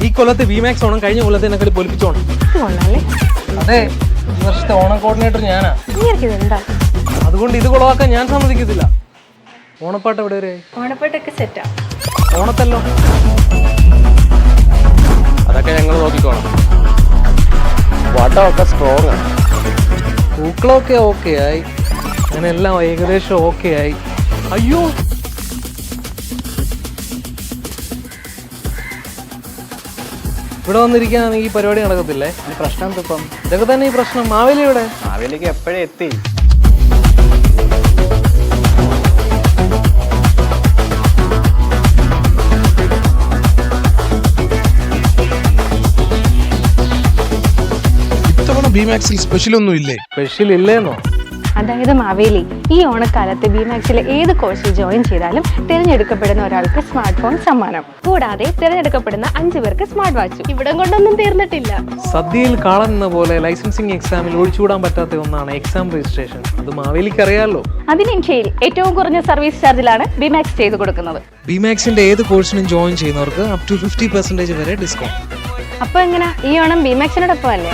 ഈ കൊല്ലത്തെ വിമാക്സ് ഓണം കഴിഞ്ഞ കൊല്ലത്തെ എന്നെ പൊലിപ്പിച്ചോണം. അതെ, ഈ വർഷത്തെ ഓണം കോർഡിനേറ്റർ ഞാനാ. എന്താ അതുകൊണ്ട് ഇത് കുളവാക്കാൻ ഞാൻ സമ്മതിക്കത്തില്ല. ഓണപ്പാട്ട് എവിടെ വരെ? ഓണപ്പാട്ടൊക്കെ സെറ്റാ. ഓണത്തല്ലോ, അതൊക്കെ ഞങ്ങൾ നോക്കിക്കോണം. വടമൊക്കെ സ്ട്രോങ് ആണ്. പൂക്കളമൊക്കെ ഓക്കെ ആയി, അങ്ങനെ എല്ലാം ഏകദേശം ഓക്കെ ആയി. അയ്യോ, ഇവിടെ വന്നിരിക്കുകയാണെങ്കിൽ ഈ പരിപാടി നടക്കത്തില്ലേ? പ്രശ്നം ഇപ്പം ഇതൊക്കെ തന്നെ ഈ പ്രശ്നം. മാവേലി ഇവിടെ? മാവേലിക്ക് എപ്പോഴേ എത്തി. ഇത്തവണ ബിമാക്സിൽ സ്പെഷ്യൽ ഒന്നും ഇല്ലേ? സ്പെഷ്യൽ ഇല്ലേന്നോ? അതായത് മാവേലി, ഈ ഓണക്കാലത്ത് ബിമാക്സിലെ ഏത് കോഴ്സിൽ ജോയിൻ ചെയ്താലും തിരഞ്ഞെടുക്കപ്പെടുന്ന ഒരാൾക്ക് സ്മാർട്ട് ഫോൺ സമ്മാനം. കൂടാതെ തിരഞ്ഞെടുക്കപ്പെടുന്ന 5 പേർക്ക് സ്മാർട്ട് വാച്ച്. ഇവിടം കൊണ്ടൊന്നും തീർന്നിട്ടില്ല. സദ്യയിൽ കാളൻ എന്ന പോലെ ലൈസൻസിങ് എക്സാമിൽ ഒഴിച്ചുകൂടാൻ പറ്റാത്ത ഒന്നാണ് എക്സാം രജിസ്ട്രേഷൻ. അത് മാവേലിക്ക് അറിയാമല്ലോ. അതിന് ഇന്ത്യയിൽ ഏറ്റവും കുറഞ്ഞ സർവീസ് ചാർജിലാണ് ബിമാക്സ് ചെയ്തു കൊടുക്കുന്നത്. ബിമാക്സിന്റെ ഏത് കോഴ്സിനും ജോയിൻ ചെയ്യുന്നവർക്ക് അപ് ടു 50% വരെ ഡിസ്കൗണ്ട്. അപ്പൊ എങ്ങനെ ഈ ഓണം ബിമാക്സിനോടൊപ്പം അല്ലേ?